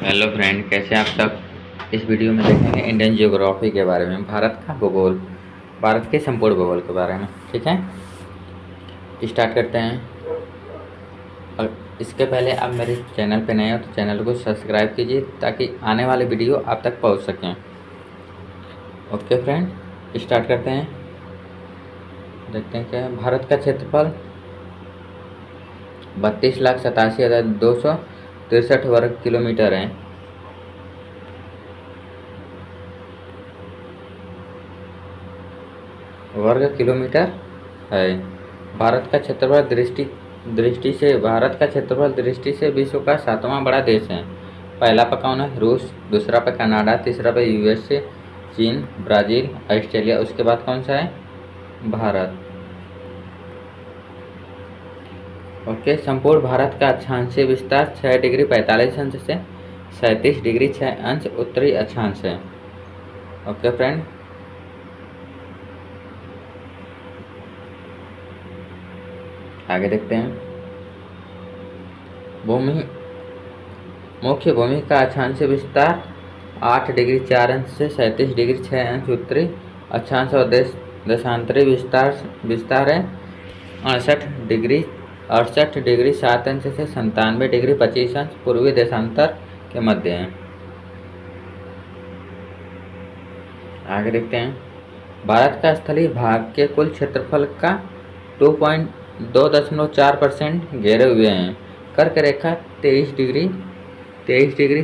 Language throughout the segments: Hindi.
हेलो फ्रेंड, कैसे हैं आप सब। इस वीडियो में देखेंगे इंडियन ज्योग्राफी के बारे में, भारत का भूगोल, भारत के संपूर्ण भूगोल के बारे में। ठीक है, स्टार्ट करते हैं। और इसके पहले आप मेरे चैनल पे नए हो तो चैनल को सब्सक्राइब कीजिए ताकि आने वाले वीडियो आप तक पहुंच सकें। ओके फ्रेंड, स्टार्ट करते हैं। देखते हैं क्या है। भारत का क्षेत्रफल 32,87,263 वर्ग किलोमीटर है। वर्ग किलोमीटर है। भारत का क्षेत्रफल दृष्टि से विश्व का 7वां बड़ा देश है। पहला पे कौन है? रूस। दूसरा पे कनाडा। तीसरा पे यूएसए, चीन, ब्राज़ील, ऑस्ट्रेलिया। उसके बाद कौन सा है? भारत। ओके, संपूर्ण भारत का अक्षांशीय विस्तार 6 डिग्री 45 अंश से 37 डिग्री 6 अंश उत्तरी अक्षांश है। ओके फ्रेंड, आगे देखते हैं। भूमि मुख्य भूमि का अक्षांशीय विस्तार 8 डिग्री 4 अंश से 37 डिग्री 6 अंश उत्तरी अक्षांश और देशांतरी विस्तार है 68 डिग्री 7 अंश से 97 डिग्री 25 अंश पूर्वी देशांतर के मध्य है। आगे देखते हैं। भारत का स्थलीय भाग के कुल क्षेत्रफल का 2.4% घेरे हुए हैं। कर्क रेखा 23 डिग्री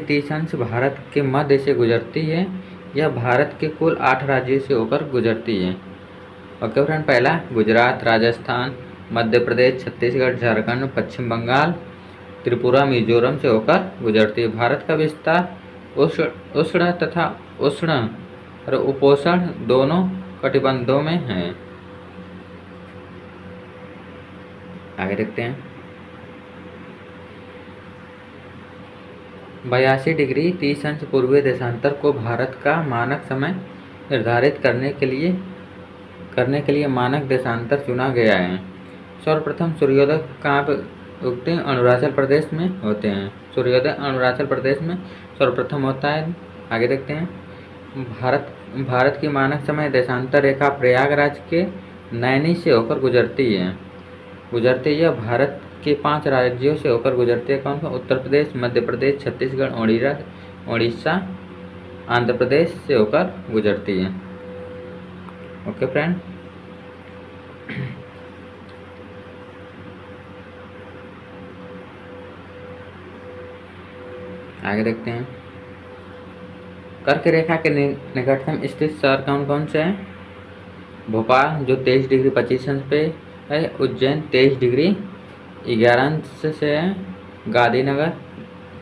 30 अंश भारत के मध्य से गुजरती है। यह भारत के कुल 8 राज्यों से होकर गुजरती है। ओके फ्रेंड, पहला गुजरात, राजस्थान, मध्य प्रदेश, छत्तीसगढ़, झारखंड, पश्चिम बंगाल, त्रिपुरा, मिजोरम से होकर गुजरती है। भारत का विस्तार उष्ण तथा उष्ण और उपोष्ण दोनों कटिबंधों में है। आगे देखते हैं। 82 डिग्री 30 अंश पूर्वी देशांतर को भारत का मानक समय निर्धारित करने के लिए मानक देशांतर चुना गया है। सर्वप्रथम सूर्योदय कहाँ पे उगते हैं? अरुणाचल प्रदेश में होते हैं। सूर्योदय अरुणाचल प्रदेश में सर्वप्रथम होता है। आगे देखते हैं। भारत की मानक समय देशांतर रेखा प्रयागराज के नैनी से होकर गुजरती है। भारत के 5 राज्यों से होकर गुजरती है। कौन कौन? उत्तर प्रदेश, मध्य प्रदेश, छत्तीसगढ़, उड़ीसा, आंध्र प्रदेश से होकर गुजरती है। ओके फ्रेंड, आगे देखते हैं। कर्क रेखा के निकटतम स्थित शहर कौन कौन से हैं? भोपाल जो 23 डिग्री 25 अंश पे है। उज्जैन 23 डिग्री 11 अंश से है। गांधीनगर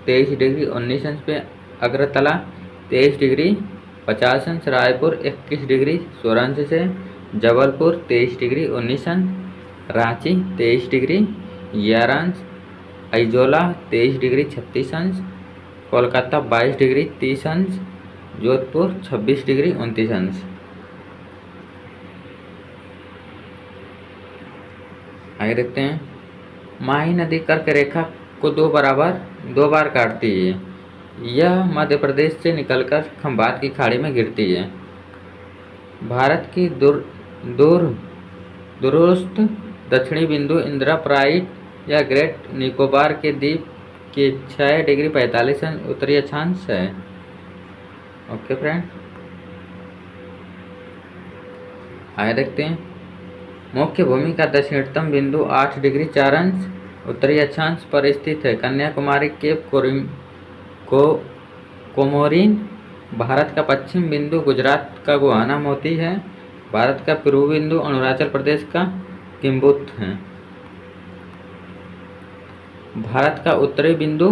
23 डिग्री 19 अंश पे। अगरतला 23 डिग्री 50 अंश। रायपुर 21 डिग्री 16 अंश से। जबलपुर 23 डिग्री 19 अंश। रांची 23 डिग्री 11 अंश। अइजोला 23 डिग्री 36 अंश। कोलकाता 22 डिग्री 30 अंश। जोधपुर 26 डिग्री 29 अंश। आगे देखते हैं। माही नदी कर्क रेखा को दो बार काटती है। यह मध्य प्रदेश से निकलकर खंबात की खाड़ी में गिरती है। भारत की दूरस्थ दक्षिणी बिंदु इंदिरा प्राइट या ग्रेट निकोबार के द्वीप के 6 डिग्री 45 अंश उत्तरी अक्षांश है। ओके फ्रेंड, आगे देखते हैं। मुख्य भूमि का दक्षिणतम बिंदु 8 डिग्री 4 अंश उत्तरी अक्षांश पर स्थित है। कन्याकुमारी केप कोमोरिन भारत का पश्चिम बिंदु गुजरात का गुहाना मोती है। भारत का पूर्वी बिंदु अरुणाचल प्रदेश का किम्बुत है। भारत का उत्तरी बिंदु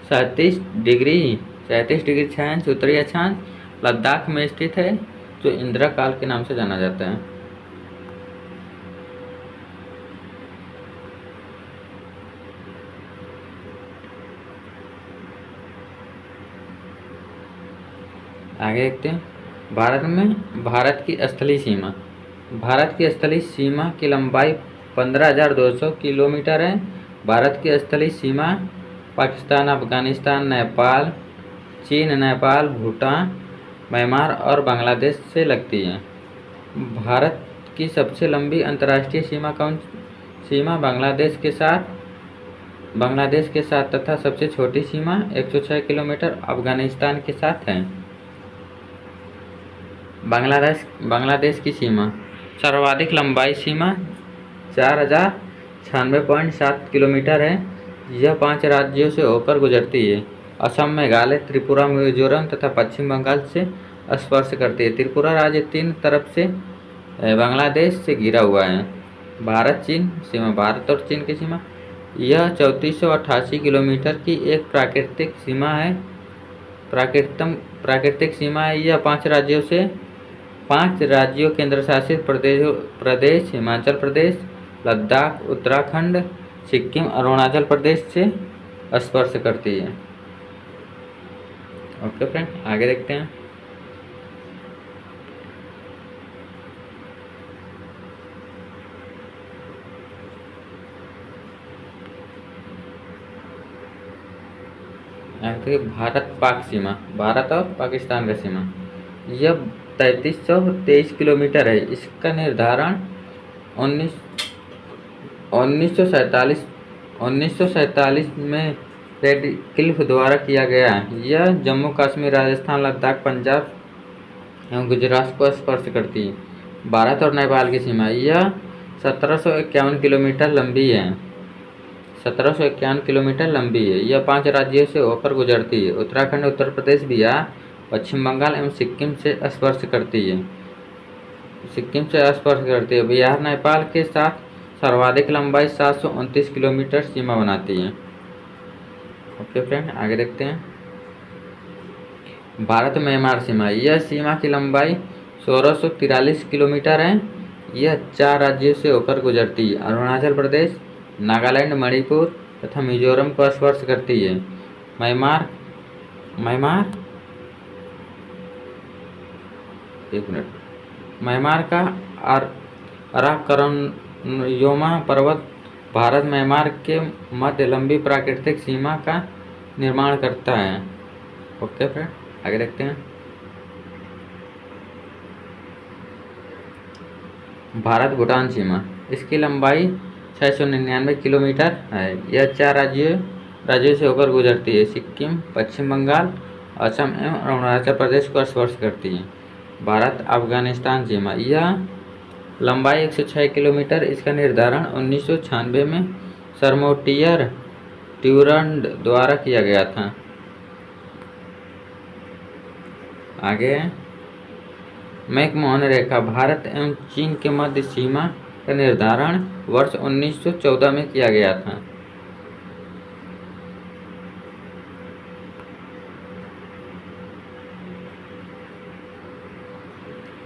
37 डिग्री 6 अंश उत्तरी अक्षांश लद्दाख में स्थित है, जो इंदिरा काल के नाम से जाना जाता है। आगे देखते हैं। भारत की स्थलीय सीमा की लंबाई 15,200 किलोमीटर है। भारत की स्थलीय सीमा पाकिस्तान, अफगानिस्तान, नेपाल, चीन, नेपाल, भूटान, म्यांमार और बांग्लादेश से लगती है। भारत की सबसे लंबी अंतर्राष्ट्रीय सीमा बांग्लादेश के साथ तथा सबसे छोटी सीमा 106 किलोमीटर अफगानिस्तान के साथ है। बांग्लादेश की सीमा सर्वाधिक लंबाई सीमा 4096.7 किलोमीटर है। यह 5 राज्यों से होकर गुजरती है। असम, मेघालय, त्रिपुरा, मिजोरम तथा पश्चिम बंगाल से स्पर्श करती है। त्रिपुरा राज्य 3 तरफ से बांग्लादेश से घिरा हुआ है। भारत और चीन की सीमा यह 3488 किलोमीटर की एक प्राकृतिक सीमा है। यह 5 राज्यों केंद्र शासित प्रदेश हिमाचल प्रदेश, लद्दाख, उत्तराखंड, सिक्किम, अरुणाचल प्रदेश से स्पर्श करती है। ओके फ्रेंड, आगे देखते हैं। भारत और पाकिस्तान का सीमा यह 3323 किलोमीटर है। इसका निर्धारण 1947 में रेडक्लिफ द्वारा किया गया है। यह जम्मू कश्मीर, राजस्थान, लद्दाख, पंजाब एवं गुजरात को स्पर्श करती है। भारत और नेपाल की सीमा यह 1751 किलोमीटर लंबी है। 1751 किलोमीटर लंबी है। यह 5 राज्यों से होकर गुजरती है। उत्तराखंड, उत्तर प्रदेश, बिहार, पश्चिम बंगाल एवं सिक्किम से स्पर्श करती है। बिहार नेपाल के साथ सर्वाधिक लंबाई 729 किलोमीटर सीमा बनाती है। ओके फ्रेंड, आगे देखते हैं। भारत म्यांमार सीमा यह सीमा की लंबाई 1643 किलोमीटर है। यह 4 राज्यों से होकर गुजरती है। अरुणाचल प्रदेश, नागालैंड, मणिपुर तथा मिजोरम को स्पर्श करती है। म्यांमार का अराकनयोमा पर्वत भारत म्यांमार के मध्य लंबी प्राकृतिक सीमा का निर्माण करता है। ओके फ्रेंड, आगे देखते हैं। भारत भूटान सीमा इसकी लंबाई 699 किलोमीटर है। यह 4 राज्यों से होकर गुजरती है। सिक्किम, पश्चिम बंगाल, असम एवं अरुणाचल प्रदेश को स्पर्श करती है। भारत अफगानिस्तान सीमा यह लंबाई 106 किलोमीटर। इसका निर्धारण 1996 में सरमोटियर ट्यूरंड द्वारा किया गया था। आगे मैकमोहन रेखा भारत एवं चीन के मध्य सीमा का निर्धारण वर्ष 1914 में किया गया था।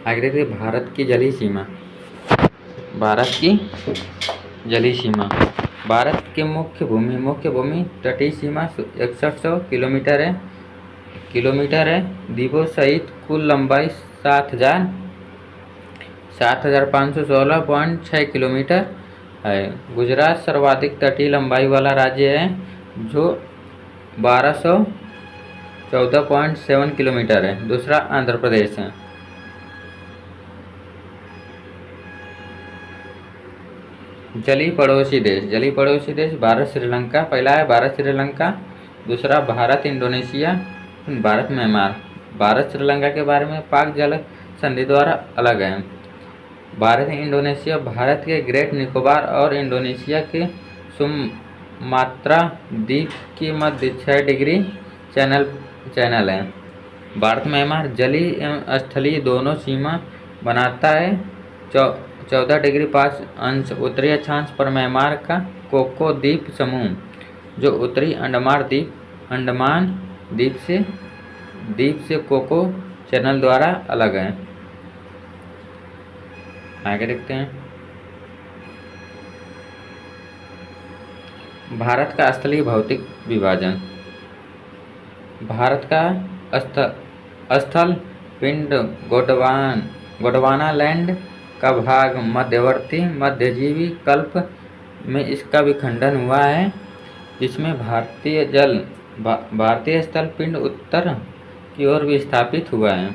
आगे देखिए भारत की जलीय सीमा। भारत की मुख्य भूमि तटीय सीमा 6100 किलोमीटर है। द्वीपों सहित कुल लंबाई 7516.6 किलोमीटर है। गुजरात सर्वाधिक तटीय लंबाई वाला राज्य है जो 1214.7 किलोमीटर है। दूसरा आंध्र प्रदेश है। जलीय पड़ोसी देश भारत श्रीलंका। पहला है भारत श्रीलंका, दूसरा भारत इंडोनेशिया, भारत म्यांमार। भारत श्रीलंका के बारे में पाक जल संधि द्वारा अलग है। भारत इंडोनेशिया भारत के ग्रेट निकोबार और इंडोनेशिया के सुमात्रा द्वीप के मध्य 6 डिग्री चैनल है। भारत म्यांमार जलीय एवं स्थलीय दोनों सीमा बनाता है। 14 डिग्री 5 अंश उत्तरी अक्षांश पर म्यांमार का कोको द्वीप समूह जो उत्तरी अंडमान द्वीप से कोको चैनल द्वारा अलग है। आगे देखते हैं। भारत का स्थलीय भौतिक विभाजन। भारत का स्थल पिंड गोंडवाना लैंड का भाग मध्यवर्ती मध्यजीवी कल्प में इसका विखंडन हुआ है, जिसमें भारतीय जल भारतीय स्थल पिंड उत्तर की ओर विस्थापित हुआ है।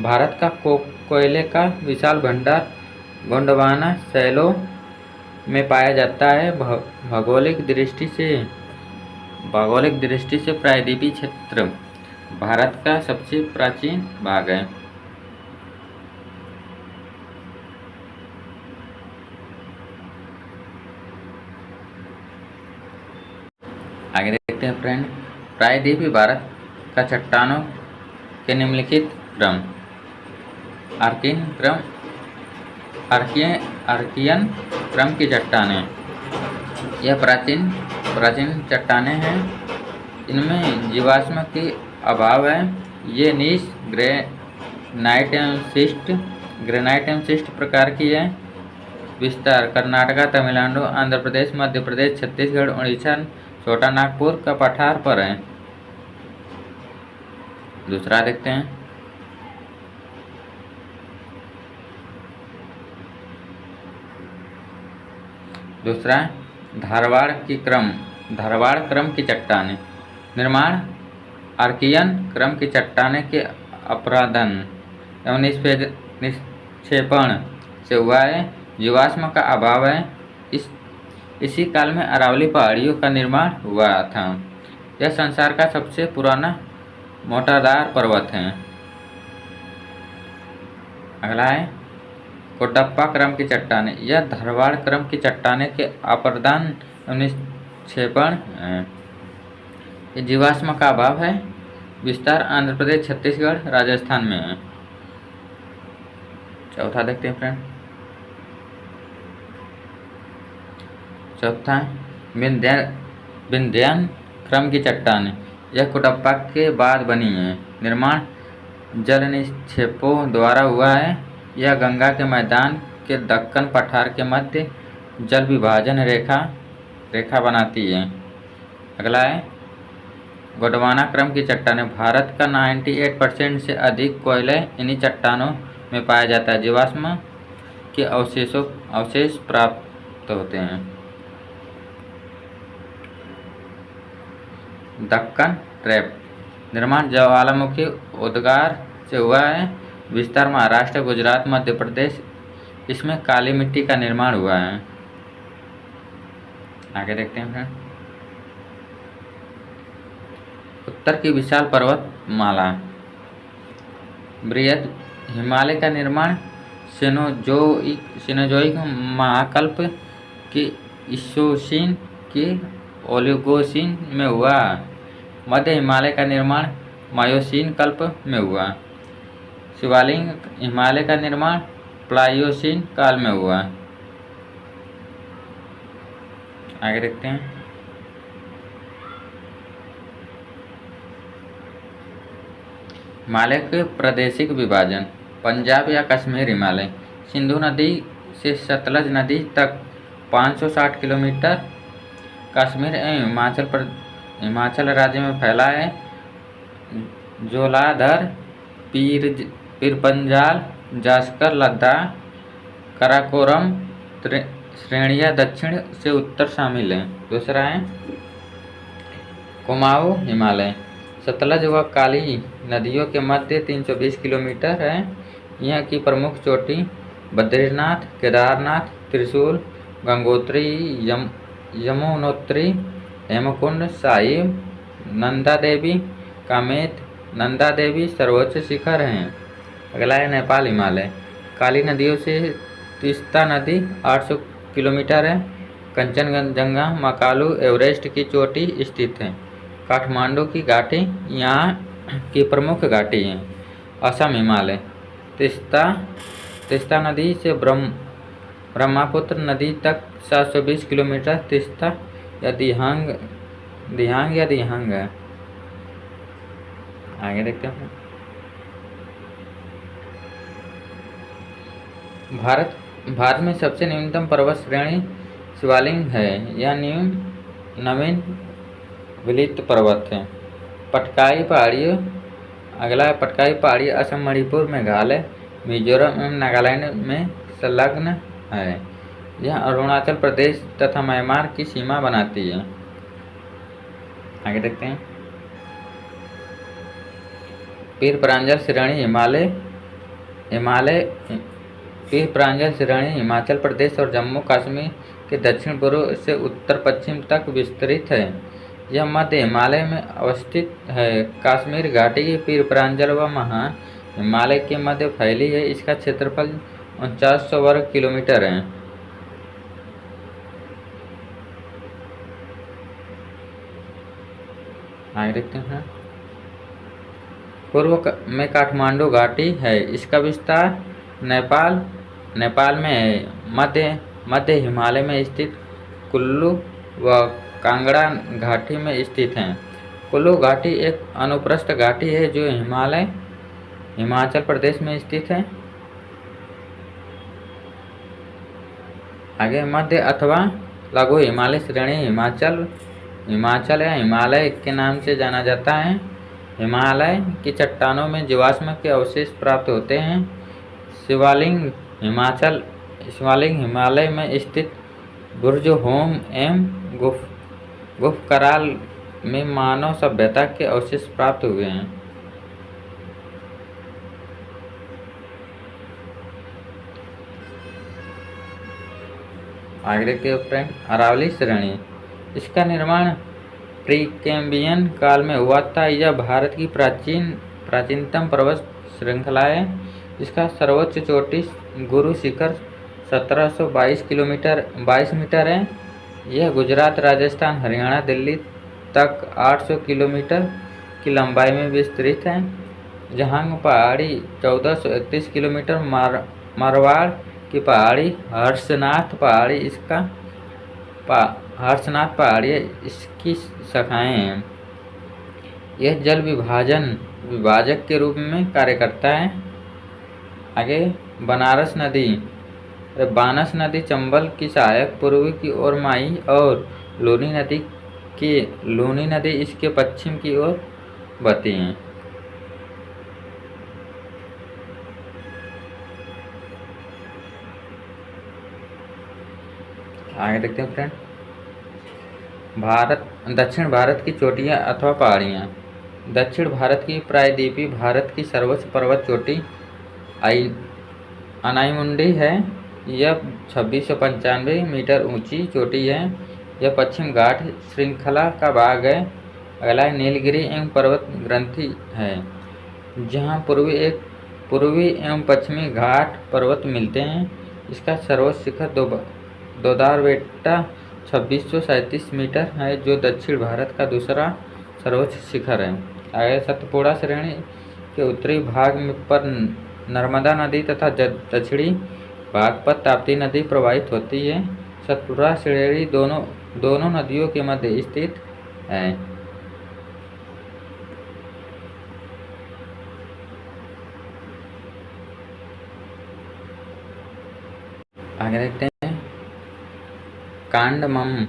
भारत का कोयले का विशाल भंडार गोंडवाना शैलों में पाया जाता है। भौगोलिक दृष्टि से प्रायद्वीपीय क्षेत्र भारत का सबसे प्राचीन भाग है। आगे देखते हैं फ्रेंड, प्रायद्वीपीय भारत का चट्टानों के निम्नलिखित क्रम। आर्कियन क्रम की चट्टानें, यह प्राचीन चट्टानें हैं। इनमें जीवाश्म की अभाव है। ये नीच ग्रेनाइट एवं शिस्ट प्रकार की है। विस्तार कर्नाटका, तमिलनाडु, आंध्र प्रदेश, मध्य प्रदेश, छत्तीसगढ़, उड़ीसा, छोटा नागपुर का पठार पर है। दूसरा देखते हैं, दूसरा धारवाड़ क्रम की चट्टानें। निर्माण आर्कियन क्रम की चट्टानें के अपरदन एवं निक्षेपण से हुआ है। जीवाश्म का अभाव है। इसी काल में अरावली पहाड़ियों का निर्माण हुआ था। यह संसार का सबसे पुराना मोटादार पर्वत है। अगला है कोडप्पा क्रम की चट्टानें। यह धारवाड़ क्रम की चट्टानें के अपरदन एवं निक्षेपण है। ये जीवाश्म का अभाव है। विस्तार आंध्र प्रदेश, छत्तीसगढ़, राजस्थान में है। चौथा देखते हैं फ्रेंड, चौथा विंध्यन क्रम की चट्टानें। यह कोडप्पा के बाद बनी है। निर्माण जल निक्षेपों द्वारा हुआ है। यह गंगा के मैदान के दक्कन पठार के मध्य जल विभाजन रेखा बनाती है। अगला है गोंडवाना क्रम की चट्टानें। भारत का 98% से अधिक कोयला इन्हीं चट्टानों में पाया जाता है। जीवाश्म के अवशेष प्राप्त होते हैं। दक्कन ट्रैप, निर्माण ज्वालामुखी उद्गार से हुआ है। विस्तार महाराष्ट्र, गुजरात, मध्य प्रदेश, इसमें काली मिट्टी का निर्माण हुआ है। आगे देखते हैं फ्रेंड, उत्तर की विशाल पर्वतमाला। बृहद हिमालय का निर्माण सीनोजोइक महाकल्प की इसोसीन की ओलिगोसीन में हुआ। मध्य हिमालय का निर्माण मायोसीन कल्प में हुआ। शिवालिक हिमालय का निर्माण प्लायोसीन काल में हुआ। आगे देखते हैं, हिमालय के प्रादेशिक विभाजन। पंजाब या कश्मीर हिमालय सिंधु नदी से सतलज नदी तक 560 किलोमीटर कश्मीर एवं हिमाचल राज्य में फैला है। जोलाधर, पीरपंजाल, जास्कर, लद्दाख, काराकोरम श्रेणियां दक्षिण से उत्तर शामिल हैं। दूसरा है कुमाऊं हिमालय, सतलज व काली नदियों के मध्य 320 किलोमीटर है। यह की प्रमुख चोटी बद्रीनाथ, केदारनाथ, त्रिशूल, गंगोत्री, यमुनोत्री, हेमकुंड साहिब, नंदा देवी, कामेत नंदा देवी सर्वोच्च शिखर हैं। अगला है नेपाल हिमालय, काली नदियों से तीस्ता नदी 800 किलोमीटर है। कंचनजंगा, मकालू, एवरेस्ट की चोटी स्थित है। काठमांडू की घाटी यहाँ की प्रमुख घाटी है। असम हिमालय, तीस्ता नदी से ब्रह्मपुत्र नदी तक 720 किलोमीटर। तीस्ता या दिहांग है। आगे देखते हैं, भारत में सबसे न्यूनतम पर्वत श्रेणी शिवालिक है। यह नवीन विलित पर्वत है। पटकाई पहाड़ी, अगला है पटकाई पहाड़ी असम, मणिपुर, मेघालय, मिजोरम एवं नागालैंड में संलग्न है। यह अरुणाचल प्रदेश तथा म्यांमार की सीमा बनाती है। आगे देखते हैं। पीर प्रांजल श्रेणी हिमालय हिमालय पीर प्रांजल श्रेणी हिमाचल प्रदेश और जम्मू कश्मीर के दक्षिण पूर्व से उत्तर पश्चिम तक विस्तृत है। यह मध्य हिमालय में अवस्थित है। कश्मीर घाटी की पीर प्रांजल व महान हिमालय के मध्य फैली है। इसका क्षेत्रफल 4900 वर्ग किलोमीटर है। आगे देखते हैं। पूर्व में काठमांडू घाटी है। इसका विस्तार नेपाल में है। मध्य हिमालय में स्थित कुल्लू व कांगड़ा घाटी में स्थित है। कुल्लू घाटी एक अनुप्रस्थ घाटी है जो हिमाचल प्रदेश में स्थित है। आगे मध्य अथवा लघु हिमालय श्रेणी हिमाचल या हिमालय के नाम से जाना जाता है। हिमालय की चट्टानों में जीवाश्म के अवशेष प्राप्त होते हैं। शिवालिंग हिमालय में स्थित बुर्ज होम एवं गुफकराल में मानव सभ्यता के अवशेष प्राप्त हुए हैं। आगे देखते हैं फ्रेंड, अरावली श्रेणी। इसका निर्माण प्रीकैम्बियन काल में हुआ था। यह भारत की प्राचीनतम पर्वत श्रृंखला है। इसका सर्वोच्च चोटी गुरु शिखर 1722 मीटर है। यह गुजरात, राजस्थान, हरियाणा, दिल्ली तक 800 किलोमीटर की लंबाई में विस्तृत है। जहांग पहाड़ी 1431 किलोमीटर, मारवाड़ की पहाड़ी हर्षनाथ पहाड़ी इसकी शाखाएं हैं। यह जल विभाजक के रूप में कार्य करता है। आगे बानस नदी चंबल की सहायक पूर्व की ओर माई और लूनी नदी इसके पश्चिम की ओर बहती हैं। आगे देखते हैं फ्रेंड, दक्षिण भारत की चोटियाँ अथवा पहाड़ियाँ। दक्षिण भारत की प्रायद्वीपीय भारत की सर्वोच्च पर्वत चोटी अनाईमुंडी है। यह 2695 मीटर ऊंची चोटी है। यह पश्चिम घाट श्रृंखला का भाग है। अगला नीलगिरी एवं पर्वत ग्रंथि है, जहाँ पूर्वी एवं पश्चिमी घाट पर्वत मिलते हैं। इसका सर्वोच्च शिखर दोदारबेट्टा 2637 मीटर है, जो दक्षिण भारत का दूसरा सर्वोच्च शिखर है। आगे सतपुड़ा श्रेणी के उत्तरी भाग पर नर्मदा नदी तथा दक्षिणी भाग पर ताप्ती नदी प्रवाहित होती है। सतपुड़ा श्रेणी दोनों नदियों के मध्य स्थित है। आगे देखते हैं कांडमम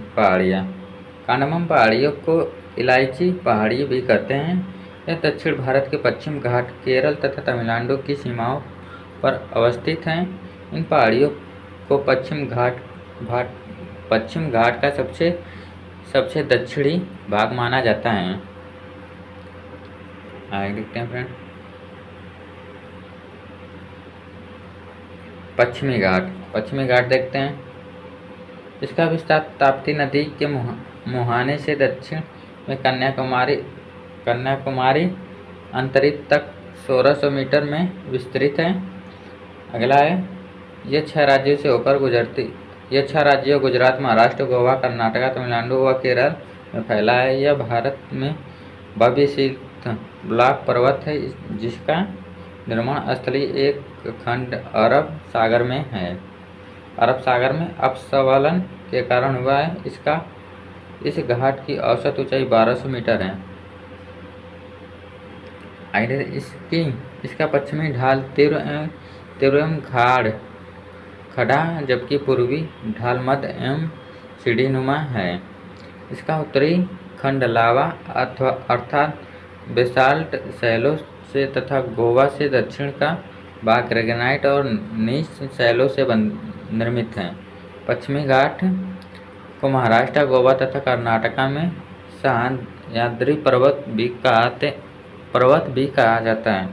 पहाड़ियों को इलायची पहाड़ी भी कहते हैं। यह दक्षिण भारत के पश्चिम घाट, केरल तथा तमिलनाडु की सीमाओं पर अवस्थित हैं। इन पहाड़ियों को पश्चिम घाट का सबसे दक्षिणी भाग माना जाता है। आगे देखते हैं फ्रेंड, पश्चिमी घाट देखते हैं। इसका विस्तार ताप्ती नदी के मुहाने से दक्षिण में कन्याकुमारी अंतरिक्ष तक 1600 मीटर में विस्तृत है। अगला है, यह 6 राज्यों से होकर गुजरती। यह 6 राज्यों गुजरात, महाराष्ट्र, गोवा, कर्नाटक, तमिलनाडु व केरल में फैला है। यह भारत में भव्य शीर्ष ब्लॉक पर्वत है, जिसका निर्माण स्थलीय एक खंड अरब सागर में है। अरब सागर में अपस्खलन के कारण हुआ है। इस घाट की औसत ऊंचाई 1200 मीटर है। इसका पश्चिमी ढाल तीव्र एवं खड़ा, जबकि पूर्वी ढाल मध्य एवं सीढ़ीनुमा है। इसका उत्तरी खंड लावा अर्थात बेसाल्ट शैलों से तथा गोवा से दक्षिण का भाग ग्रेनाइट और नीच शैलों से निर्मित है। पश्चिमी घाट को महाराष्ट्र, गोवा तथा कर्नाटका में सह्याद्री पर्वत भी कहा जाता है।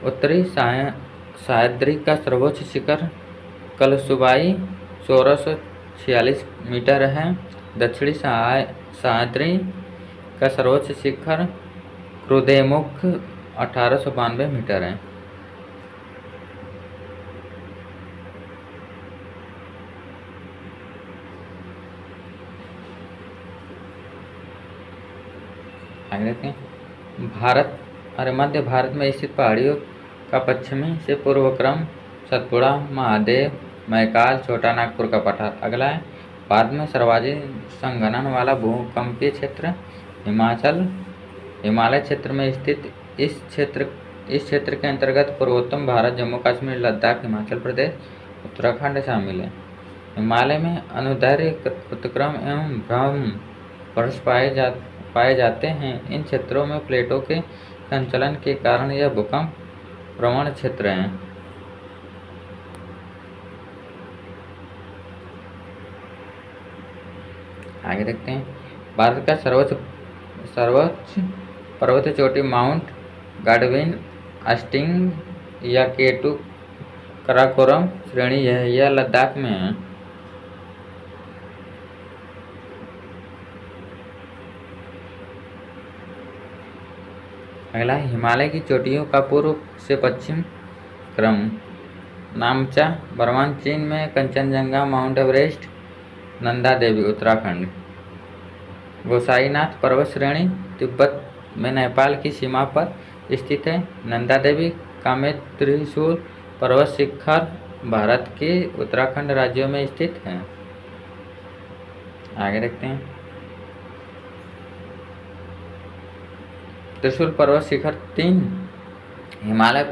उत्तरी सह्याद्री का सर्वोच्च शिखर कलसुबाई 1646 मीटर है। दक्षिणी सह्याद्री का सर्वोच्च शिखर क्रुदेमुख 1892 मीटर है। आगे देखते हैं भारत और मध्य भारत में स्थित पहाड़ियों का पश्चिमी से पूर्व क्रम सतपुड़ा, महादेव, मैकाल, छोटा नागपुर का पठार अगला है। भारत में सर्वाधिक संघनन वाला भूकंपीय क्षेत्र हिमालय क्षेत्र में स्थित इस क्षेत्र के अंतर्गत पूर्वोत्तर भारत, जम्मू कश्मीर, लद्दाख, हिमाचल प्रदेश, उत्तराखंड शामिल है। हिमालय में अनुदैर्घ्य, उत्क्रम एवं भ्रम वर्ष पाए जाते हैं। इन क्षेत्रों में प्लेटों के संचलन के कारण यह भूकंप प्रवण क्षेत्र हैं। आगे देखते हैं भारत का सर्वोच्च पर्वत चोटी माउंट गाडविन, अस्टिंग या केटू कराकोरम श्रेणी है। यह लद्दाख में है। अगला हिमालय की चोटियों का पूर्व से पश्चिम क्रम नामचा, बर्मान चीन में, कंचनजंगा, माउंट एवरेस्ट, नंदा देवी उत्तराखंड। गोसाईनाथ पर्वत श्रेणी तिब्बत में नेपाल की सीमा पर स्थित है। नंदा देवी कामेत्रिशूल पर्वत शिखर भारत के उत्तराखंड राज्यों में स्थित है। आगे देखते हैं त्रिशूल पर्वत शिखर 3 हिमालय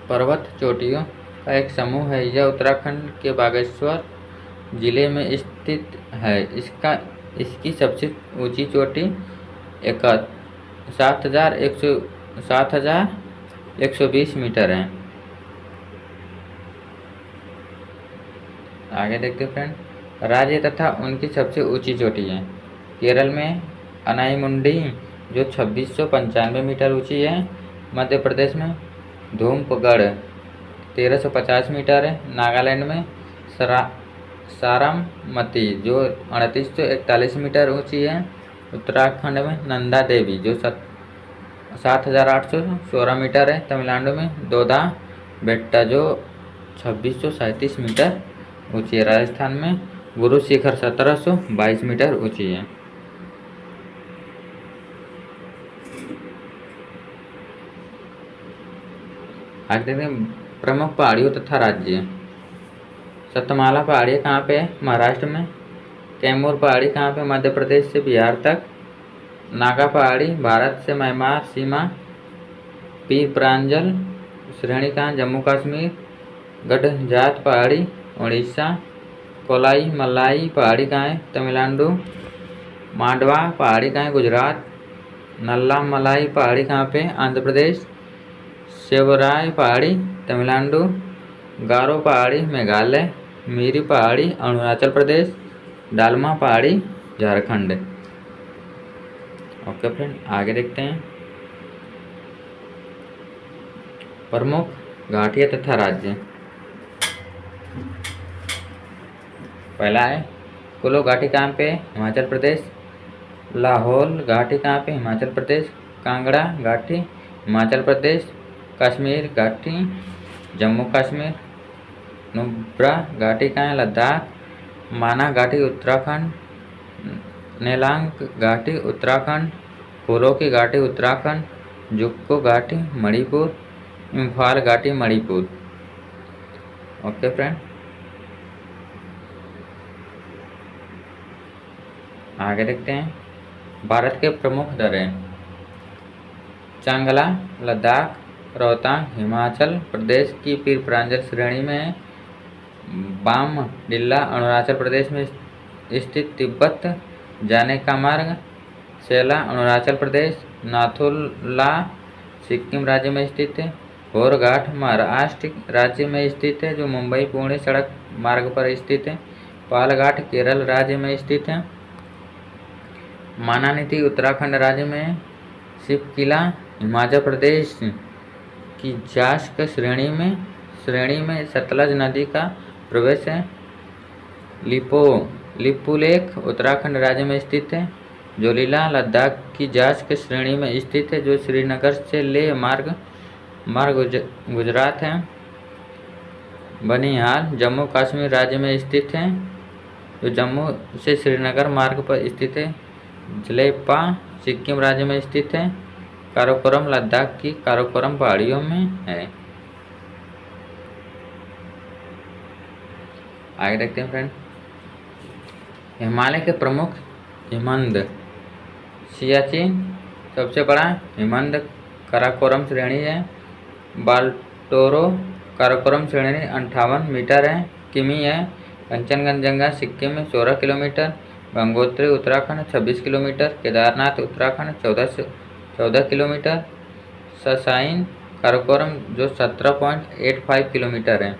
पर्वत चोटियों का एक समूह है। यह उत्तराखंड के बागेश्वर जिले में स्थित है। इसकी सबसे ऊंची चोटी 7,120 मीटर है। आगे देखते फ्रेंड राज्य तथा उनकी सबसे ऊंची चोटी है। केरल में अनाईमुंडी जो 2695 मीटर ऊंची है। मध्य प्रदेश में धूपगढ़ 1350 मीटर है। नागालैंड में सारामती जो 3841 मीटर ऊंची है। उत्तराखंड में नंदा देवी जो 7816 मीटर है। तमिलनाडु में दोदा बेट्टा जो 2637 मीटर ऊंची है। राजस्थान में गुरु शिखर 1722 मीटर ऊंची है। आगे देखते हैं प्रमुख पहाड़ियों तथा राज्य। सतमाला पहाड़ी कहाँ पे है? महाराष्ट्र में। कैमूर पहाड़ी कहाँ पे? मध्य प्रदेश से बिहार तक। नागा पहाड़ी भारत से म्यांमार सीमा। पीर प्रांजल श्रेणी कहाँ? जम्मू कश्मीर। गढ़जात पहाड़ी उड़ीसा। कोलाई मलाई पहाड़ी कहाँ है? तमिलनाडु। मांडवा पहाड़ी कहाँ है? गुजरात। नल्ला मलाई पहाड़ी कहाँ पे? आंध्र प्रदेश। सेवराय पहाड़ी तमिलनाडु। गारो पहाड़ी मेघालय। मीरी पहाड़ी अरुणाचल प्रदेश। डालमा पहाड़ी झारखंड। ओके फ्रेंड आगे देखते हैं प्रमुख घाटियाँ तथा राज्य। पहला है कुल्लू घाटी कहाँ पे? हिमाचल प्रदेश। लाहौल घाटी कहाँ पे? हिमाचल प्रदेश। कांगड़ा घाटी हिमाचल प्रदेश। कश्मीर घाटी जम्मू कश्मीर। नुब्रा घाटी कहाँ है? लद्दाख। माना घाटी उत्तराखंड। नेलांग घाटी उत्तराखंड। फूलों की घाटी उत्तराखंड। जुक्को घाटी मणिपुर। इम्फाल घाटी मणिपुर। ओके फ्रेंड आगे देखते हैं भारत के प्रमुख दर्रे। चांगला लद्दाख। रोहतांग हिमाचल प्रदेश की पीर प्रांजल श्रेणी में है। बाम डिल्ला अरुणाचल प्रदेश में स्थित तिब्बत जाने का मार्ग। सेला अरुणाचल प्रदेश। नाथुला सिक्किम राज्य में स्थित है। घोरघाट महाराष्ट्र राज्य में स्थित है जो मुंबई पुणे सड़क मार्ग पर स्थित है। पालघाट केरल राज्य में स्थित है। मानानिधि उत्तराखंड राज्य में, शिव किला हिमाचल प्रदेश की जास्क श्रेणी में सतलज नदी का प्रवेश है। लिपुलेख उत्तराखंड राज्य में स्थित है। जोलीला लद्दाख की जास्क श्रेणी में स्थित है, जो श्रीनगर से लेह मार्ग गुजरात है। बनिहाल जम्मू कश्मीर राज्य में स्थित है, जो जम्मू से श्रीनगर मार्ग पर स्थित है। जलेपा सिक्किम राज्य में स्थित है। काराकोरम लद्दाख की काराकोरम पहाड़ियों में है। आगे देखते हैं फ्रेंड, हिमालय के प्रमुख हिमनद। सियाचिन सबसे बड़ा हिमनद काराकोरम श्रेणी है। बाल्टोरो काराकोरम श्रेणी 58 मीटर है किमी है। कंचनजंगा सिक्किम में 16 kilometre. Gangotri Uttarakhand 26 kilometre. Kedarnath Uttarakhand 14 kilometre. ससाइन काराकोरम जो 17.85 किलोमीटर है।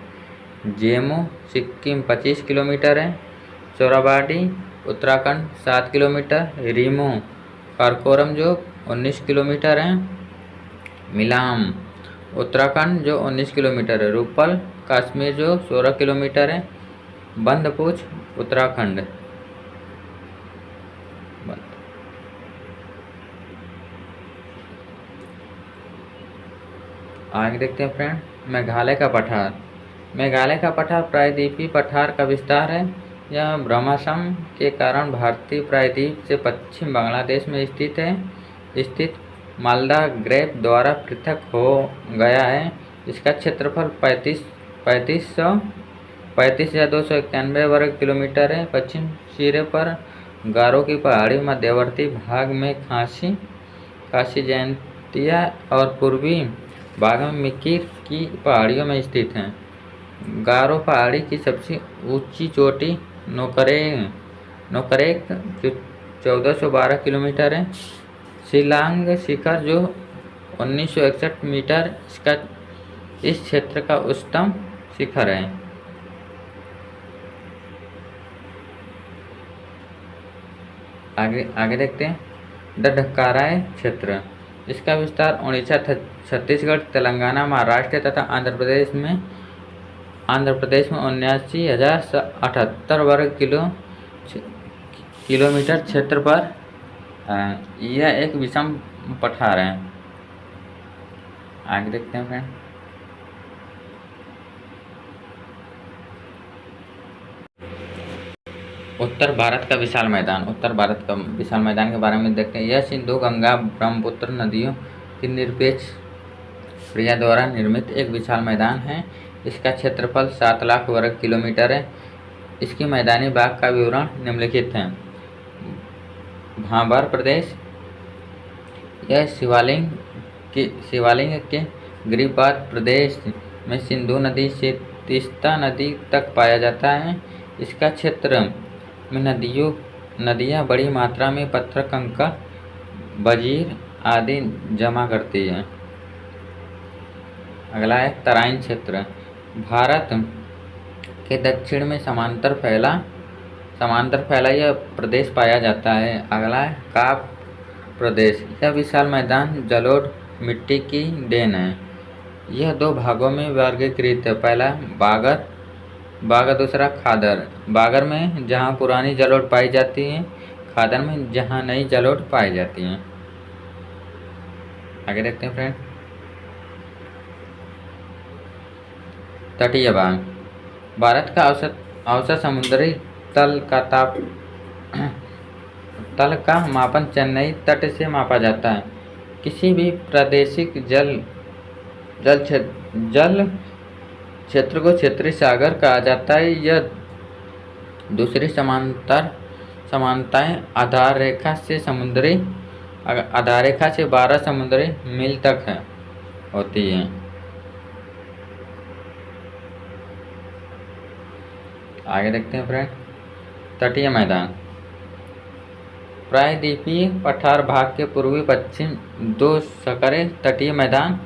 जेमू सिक्किम 25 किलोमीटर है। चोराबाड़ी उत्तराखंड 7 किलोमीटर। रीमो काराकोरम जो 19 किलोमीटर है। मिलाम उत्तराखंड जो 19 किलोमीटर है। रूपल कश्मीर जो 16 किलोमीटर है। बंदपूछ उत्तराखंड आगे देखते हैं फ्रेंड, मेघालय का पठार। मेघालय का पठार प्रायद्वीपीय पठार का विस्तार है। यह भ्रमशम के कारण भारतीय प्रायद्वीप से पश्चिम बांग्लादेश में स्थित मालदा ग्रेप द्वारा पृथक हो गया है। इसका क्षेत्रफल 35,291 वर्ग किलोमीटर है। पश्चिम सिरे पर गारो की पहाड़ी, मध्यवर्ती भाग में खासी जयंतिया और पूर्वी भाग में मिकिर की पहाड़ियों में स्थित है। गारो पहाड़ी की सबसे ऊंची चोटी नोकरेक जो 1412 किलोमीटर है। शिलांग शिखर जो 1961 मीटर इस क्षेत्र का उच्चतम शिखर है। आगे देखते हैं, डडकाराय क्षेत्र। इसका विस्तार उड़ीसा, छत्तीसगढ़, तेलंगाना, महाराष्ट्र तथा आंध्र प्रदेश में 79,078 वर्ग किलोमीटर क्षेत्र पर यह एक विषम पठार है। आगे देखते हैं फ्रेंड, उत्तर भारत का विशाल मैदान के बारे में देखते हैं। यह सिंधु, गंगा, ब्रह्मपुत्र नदियों की निरपेक्ष क्रिया द्वारा निर्मित एक विशाल मैदान है। इसका क्षेत्रफल 7 लाख वर्ग किलोमीटर है। इसकी मैदानी भाग का विवरण निम्नलिखित है। भाबर प्रदेश, यह शिवालिंग के गिरिपाद प्रदेश में सिंधु नदी से तीस्ता नदी तक पाया जाता है। इसका क्षेत्र में नदियाँ बड़ी मात्रा में पत्थर, कंकड़, बजीर आदि जमा करती है। अगला है तराइन क्षेत्र। भारत के दक्षिण में समांतर फैला यह प्रदेश पाया जाता है। अगला है काप प्रदेश। यह विशाल मैदान जलोढ़ मिट्टी की देन है। यह 2 भागों में वर्गीकृत है। पहला बागर, दूसरा खादर। बागर में जहाँ पुरानी जलोढ़ पाई जाती है, खादर में जहाँ नई जलोढ़ पाई जाती है। आगे देखते हैं फ्रेंड, तटीय भाग। भारत का औसत समुद्री तल का मापन चेन्नई तट से मापा जाता है। किसी भी प्रादेशिक जल क्षेत्र को क्षेत्रीय सागर कहा जाता है। यह दूसरी समानताएं आधार रेखा से 12 समुद्री मील तक होती है। आगे देखते हैं फ्रेंड, तटीय मैदान। प्रायद्वीपीय पठार भाग के पूर्वी पश्चिम 2 संकरे तटीय मैदान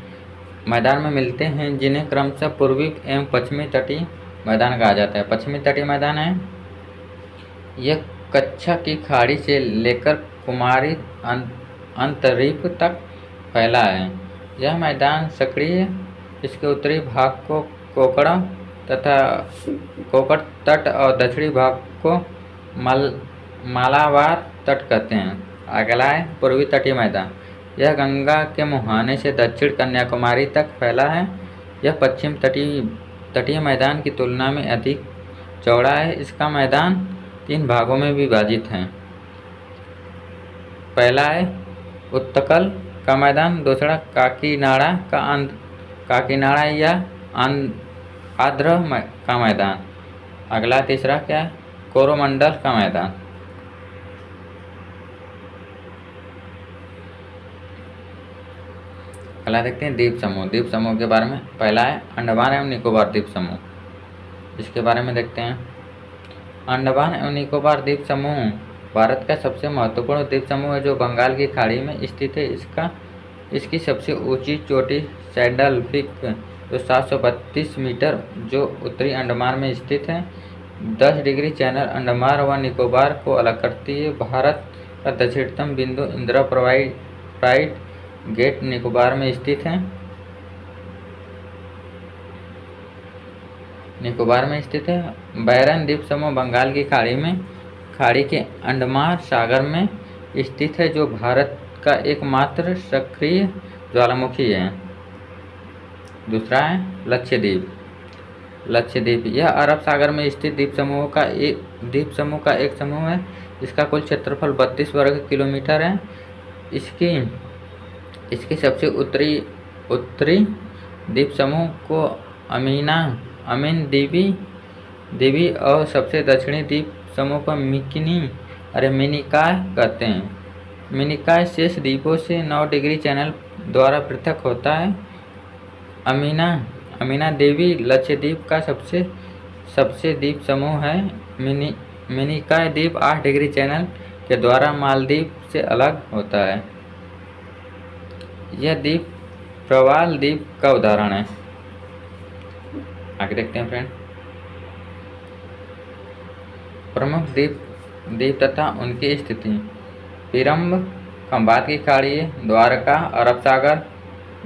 में मिलते हैं, जिन्हें क्रमशः पूर्वी एवं पश्चिमी तटीय मैदान कहा जाता है। पश्चिमी तटीय मैदान है, यह कच्छ की खाड़ी से लेकर कन्याकुमारी अंतरिक्ष तक फैला है। यह मैदान सक्रिय इसके उत्तरी भाग को कोकण तट और दक्षिणी भाग को मालाबार तट कहते हैं। अगला है पूर्वी तटीय मैदान। यह गंगा के मुहाने से दक्षिण कन्याकुमारी तक फैला है। यह पश्चिम तटीय मैदान की तुलना में अधिक चौड़ा है। इसका मैदान 3 भागों में विभाजित है। पहला है उत्तकल का मैदान, दूसरा काकीनाड़ा या आंध्र का मैदान, अगला तीसरा क्या है कोरोमंडल का मैदान। अगला देखते हैं द्वीप समूह। द्वीप समूह के बारे में पहला है अंडमान एवं निकोबार द्वीप समूह। इसके बारे में देखते हैं। अंडमान एवं निकोबार द्वीप समूह भारत का सबसे महत्वपूर्ण द्वीप समूह है जो बंगाल की खाड़ी में स्थित है। इसकी सबसे ऊंची चोटी सैडल पीक जो 732 मीटर जो उत्तरी अंडमान में स्थित है। 10 डिग्री चैनल अंडमान व निकोबार को अलग करती है। भारत का दक्षिणतम बिंदु इंदिरा प्राइड गेट निकोबार में स्थित है। बैरन द्वीप समूह बंगाल की खाड़ी के अंडमान सागर में स्थित है जो भारत का एकमात्र सक्रिय ज्वालामुखी है। दूसरा है लक्षद्वीप। यह अरब सागर में स्थित द्वीप समूह का एक समूह है। इसका कुल क्षेत्रफल 32 वर्ग किलोमीटर है। इसके सबसे उत्तरी द्वीप समूह को अमीन द्वीप और सबसे दक्षिणी द्वीप समूह को मिनिकॉय कहते हैं। मिनिकॉय शेष द्वीपों से 9 डिग्री चैनल द्वारा पृथक होता है। अमीना देवी लक्षद्वीप का सबसे द्वीप समूह है। मिनिकॉय द्वीप 8 डिग्री चैनल के द्वारा मालदीव से अलग होता है। यह द्वीप प्रवाल द्वीप का उदाहरण है। आगे देखते हैं फ्रेंड। प्रमुख द्वीप तथा उनकी स्थिति। पिरम्ब खंबात की खाड़ी, द्वारका, अरब सागर,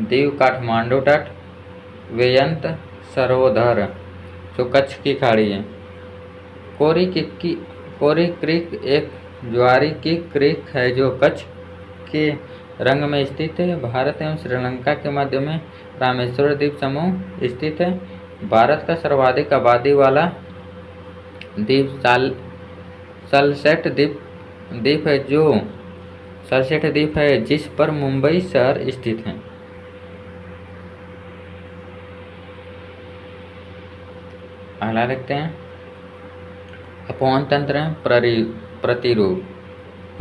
दीव काठमांडू तट, वेयंत सरोवर जो कच्छ की खाड़ी है। कोरी क्रीक एक ज्वारी की क्रीक है जो कच्छ के रंग में स्थित है। भारत एवं श्रीलंका के मध्य में रामेश्वर द्वीप समूह स्थित है। भारत का सर्वाधिक आबादी वाला द्वीप सलसेट द्वीप है जिस पर मुंबई शहर स्थित है। अगला देखते हैं अपवन तंत्र प्रतिरूप।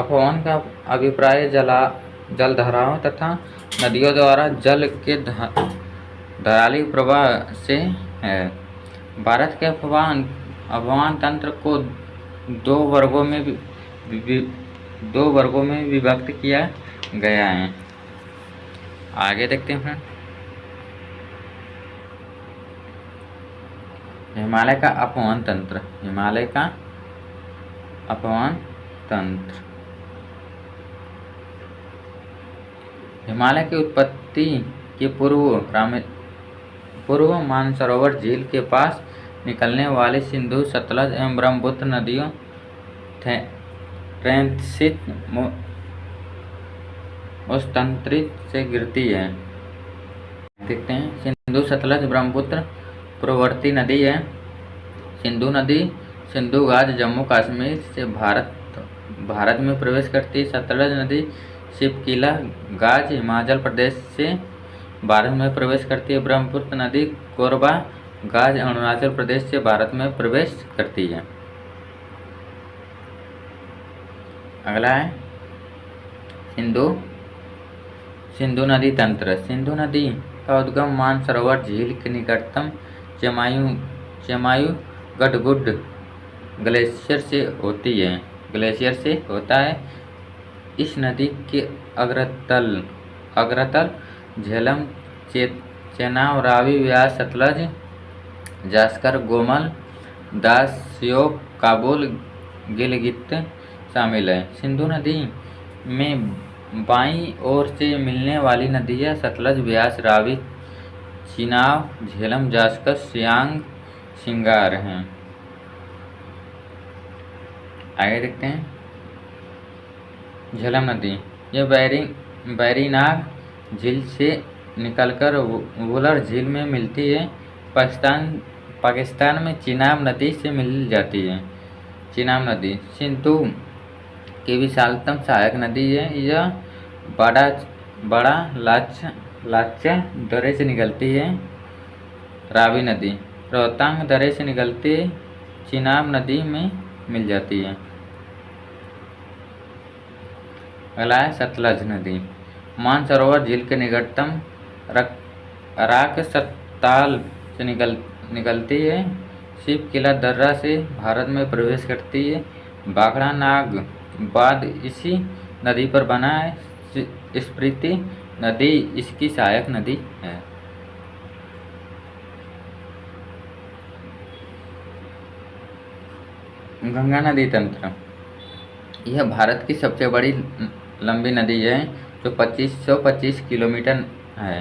अपवन का अभिप्राय जलधाराओं तथा नदियों द्वारा जल के धराली प्रवाह से है। भारत के अपवन तंत्र को दो वर्गों में विभक्त किया गया है। आगे देखते हैं। हिमालय का अपवन तंत्र। हिमालय की उत्पत्ति के पूर्व मानसरोवर झील के पास निकलने वाली सिंधु, सतलज एवं ब्रह्मपुत्र नदियों ट्रेंसित उस तंत्रित से गिरती है। देखते हैं सिंधु, सतलज, ब्रह्मपुत्र पूर्ववर्ती नदी है। सिंधु नदी सिंधु घाट जम्मू कश्मीर से भारत में प्रवेश करती है। सतलज नदी शिवकीला घाट हिमाचल प्रदेश से भारत में प्रवेश करती है। ब्रह्मपुत्र नदी कोरबा घाट अरुणाचल प्रदेश से भारत में प्रवेश करती है। अगला है सिंधु नदी तंत्र। सिंधु नदी का उद्गम मानसरोवर झील के निकटतम चेमायू गढ़गुड ग्लेशियर से होता है। इस नदी के अग्रतल झेलम, चेनाब, रावी, व्यास, सतलज, जास्कर, गोमल, दास, श्योक, काबुल, गिलगित शामिल है। सिंधु नदी में बाईं ओर से मिलने वाली नदियाँ सतलज, ब्यास, रावी, चिनाब, झेलम, जासकर, सियांग, सिंगार हैं। आगे देखते हैं झेलम नदी। यह बैरीनाग झील से निकलकर वुलर झील में मिलती है। पाकिस्तान में चिनाब नदी से मिल जाती है। चिनाब नदी सिंधु की विशालतम सहायक नदी है। यह बड़ा लाचा दर्रे से निकलती है। रावी नदी रोहतांग दर्रे से निकलती चिनाब नदी में मिल जाती है। अगला है सतलज नदी। मानसरोवर झील के निकटतम राक सत्ताल से निकलती है। शिव किला दर्रा से भारत में प्रवेश करती है। बाखड़ा नाग बाद इसी नदी पर बना है। स्प्रीति नदी इसकी सहायक नदी है। गंगा नदी तंत्र। यह भारत की सबसे बड़ी लंबी नदी है जो 2525 किलोमीटर है।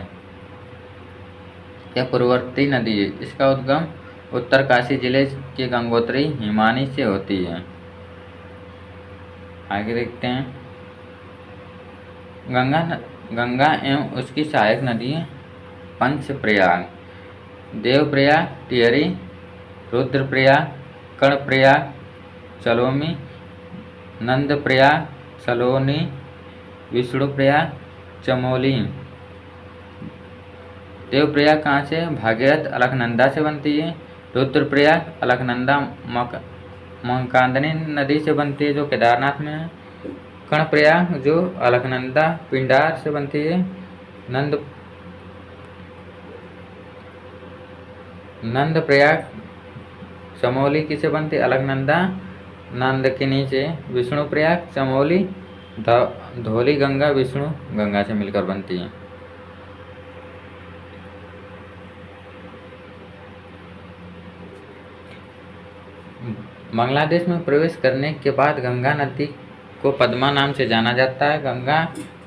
यह पूर्ववर्ती नदी है। इसका उद्गम उत्तरकाशी जिले के गंगोत्री हिमानी से होती है। आगे देखते हैं गंगा एवं उसकी सहायक नदी पंचप्रयाग, देवप्रयाग, टिहरी, रुद्रप्रयाग, कर्णप्रयाग, चलोमी, नंदप्रयाग, सलोनी, विष्णुप्रयाग, चमोली। देवप्रयाग कहाँ से? भागीरथ अलकनंदा से बनती है। रुद्रप्रयाग अलकनंदा मंकांदनी नदी से बनती है जो केदारनाथ में है। कर्णप्रयाग जो अलकनंदा पिंडार से बनती है। नंदप्रयाग चमोली किसे बनती है? अलकनंदा नंदकिनी से। विष्णुप्रयाग चमोली धौली गंगा विष्णु गंगा से मिलकर बनती है। बांग्लादेश में प्रवेश करने के बाद गंगा नदी को पद्मा नाम से जाना जाता है। गंगा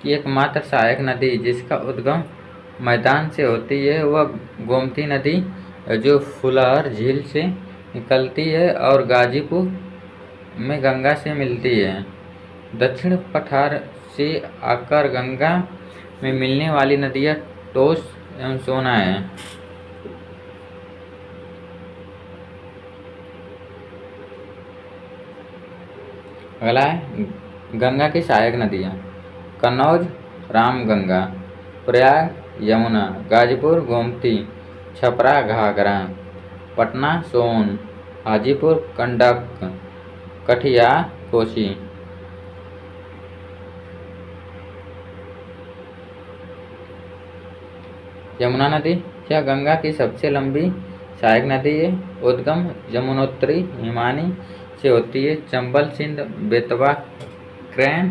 की एकमात्र सहायक नदी जिसका उद्गम मैदान से होती है वह गोमती नदी जो फुलहर झील से निकलती है और गाजीपुर में गंगा से मिलती है। दक्षिण पठार से आकर गंगा में मिलने वाली नदियाँ टोस एवं सोना है। अगला है गंगा की सहायक नदियाँ। कन्नौज रामगंगा, प्रयाग यमुना, गाजीपुर गोमती, छपरा घाघरा, पटना सोन, हाजीपुर गंडक, कठिया कोसी। यमुना नदी यह गंगा की सबसे लंबी सहायक नदी है। उद्गम यमुनोत्री हिमानी से होती है। चंबल सिंध बेतवा क्रैन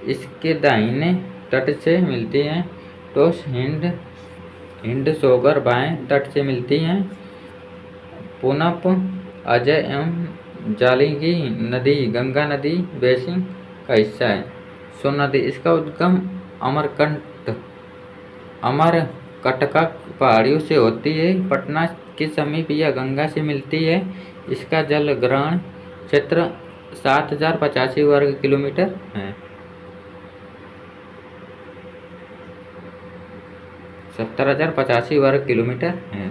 इसके दाहिने तट से मिलती हैं। टोस हिंद सोगर बाएं तट से मिलती हैं। पुनप अजय एवं जालिंगी नदी गंगा नदी बेसिन का हिस्सा है। सोन नदी इसका उद्गम अमरकटका पहाड़ियों से होती है। पटना के समीप यह गंगा से मिलती है। इसका जल ग्रहण क्षेत्र 7085 वर्ग किलोमीटर है। 7085 वर्ग किलोमीटर है।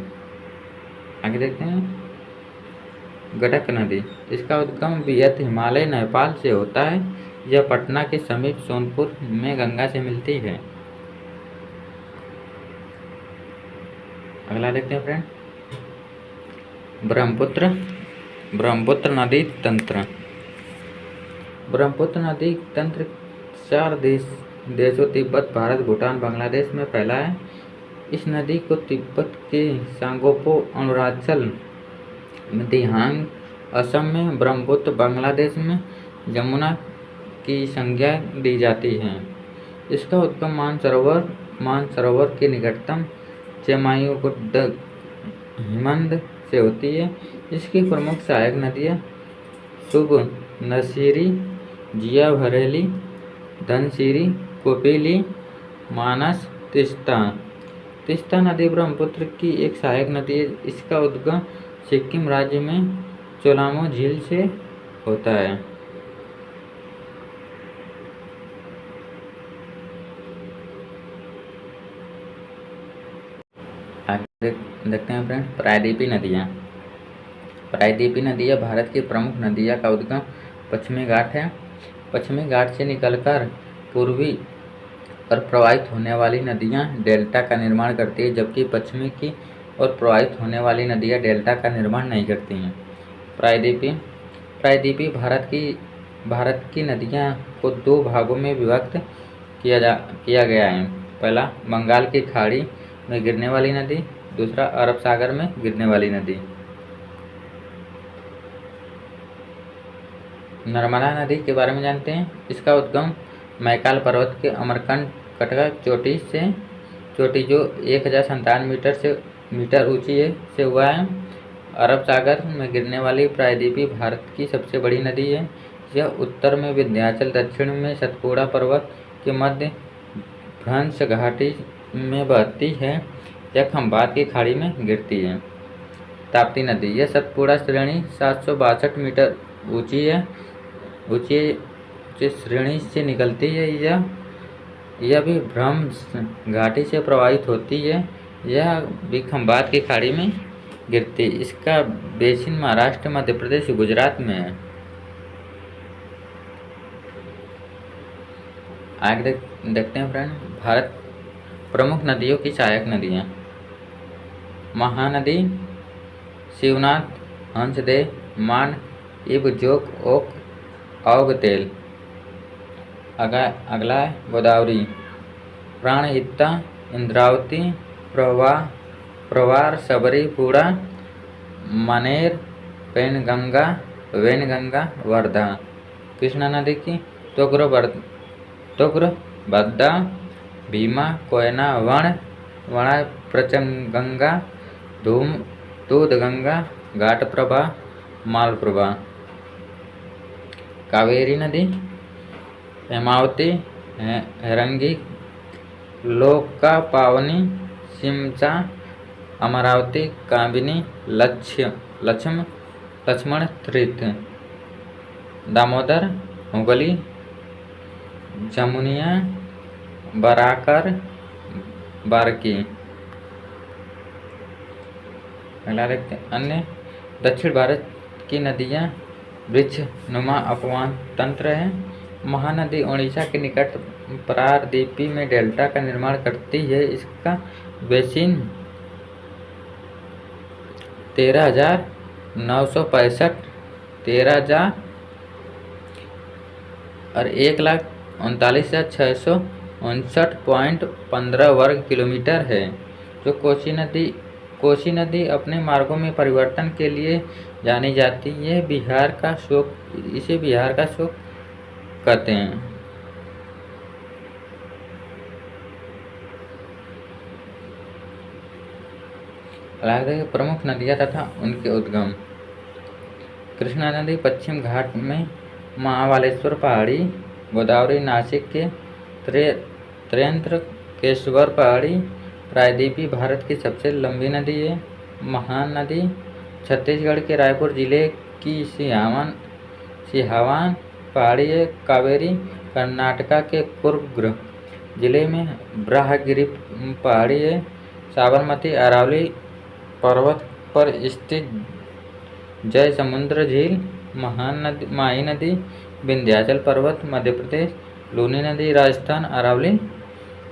आगे देखते हैं गंडक नदी। इसका उद्गम वियत हिमालय नेपाल से होता है। यह पटना के समीप सोनपुर में गंगा से मिलती है। अगला देखते हैं फ्रेंड ब्रह्मपुत्र नदी तंत्र। ब्रह्मपुत्र नदी तंत्र 4 देशों तिब्बत, भारत, भूटान, बांग्लादेश में फैला है। इस नदी को तिब्बत के सांगोपो, अरुणाचल में दिहांग, असम में ब्रह्मपुत्र, बांग्लादेश में यमुना की संज्ञा दी जाती है। इसका उद्गम मानसरोवर के निकटतम चेमायुगुड्ड हिमंद से होती है। इसकी प्रमुख सहायक नदियाँ सुबनसिरी, जिया भरेली, धनसिरी, कोपिली, मानस, तीस्ता। तीस्ता नदी ब्रह्मपुत्र की एक सहायक नदी है। इसका उद्गम सिक्किम राज्य में चोलामो झील से होता है। आगे देखते हैं फ्रेंड, प्रायद्वीपीय नदियाँ। प्रायद्वीपीय नदियाँ भारत की प्रमुख नदियाँ का उद्गम पश्चिमी घाट है। पश्चिमी घाट से निकलकर पूर्वी और प्रवाहित होने वाली नदियाँ डेल्टा का निर्माण करती है, जबकि पश्चिमी की और प्रवाहित होने वाली नदियाँ डेल्टा का निर्माण नहीं करती हैं। प्रायद्वीपीय प्रायद्वीपीय भारत की नदियाँ को दो भागों में विभक्त किया गया है। पहला, बंगाल की खाड़ी में गिरने वाली नदी, दूसरा अरब सागर में गिरने वाली नदी। नर्मदा नदी के बारे में जानते हैं। इसका उद्गम मैकाल पर्वत के अमरकंटक चोटी जो 1057 मीटर ऊंची है से हुआ है। अरब सागर में गिरने वाली प्रायद्वीपीय भारत की सबसे बड़ी नदी है। यह उत्तर में विंध्याचल, दक्षिण में सतपुड़ा पर्वत के मध्य भ्रंश घाटी में बहती है। यह खंबात की खाड़ी में गिरती है। ताप्ती नदी, यह सतपुड़ा श्रेणी 762 मीटर ऊंची श्रेणी से निकलती है। यह भी भ्रंश घाटी से प्रवाहित होती है। यह भी खंबात की खाड़ी में गिरती है। इसका बेसिन महाराष्ट्र, मध्य प्रदेश, गुजरात में है। आगे देखते हैं फ्रेंड, भारत प्रमुख नदियों की सहायक नदियाँ। महानदी, शिवनाथ, हंसदेव, मान, इब, जोक, ओक, औगतेल। अगला है गोदावरी, प्राणहिता, इंद्रावती, प्रवार, सबरी, पूड़ा, मनेर, वैनगंगा, वर्धा। कृष्णा नदी की तुंगभद्रा, भीमा, कोयना, वणा, प्रचंगंगा, दूधगंगा, घाटप्रभा, मालप्रभा। कावेरी नदी, हेमावती, हेरंगी, लोकापावनी, शिमचा, अमरावती, काबिनी, लक्ष्मण तीर्थ। दामोदर, हुगली, जमुनिया, बराकर, बारकी। अगला देखते हैं अन्य। दक्षिण भारत की नदियाँ वृक्षनुमा अपवन तंत्र है। महानदी ओडिशा के निकट प्रायद्वीपीय में डेल्टा का निर्माण करती है। इसका बेसिन 13,965 और 1,39,659.15 वर्ग किलोमीटर है। जो कोसी नदी अपने मार्गों में परिवर्तन के लिए जानी जाती है। इसे बिहार का शोक कहते हैं। राज्य की प्रमुख नदियाँ तथा उनके उद्गम। कृष्णा नदी पश्चिम घाट में महाबलेश्वर पहाड़ी, गोदावरी नासिक के त्र्यंबकेश्वर पहाड़ी। प्रायद्वीपीय भारत की सबसे लंबी नदी है। महान नदी छत्तीसगढ़ के रायपुर जिले की सिहावान पहाड़ी है। कावेरी कर्नाटका के कुर्ग जिले में ब्रह्मगिरी पहाड़ी है। साबरमती अरावली पर्वत पर स्थित जयसमुद्र झील। माही नदी विंध्याचल पर्वत, मध्य प्रदेश। लूनी नदी राजस्थान, अरावली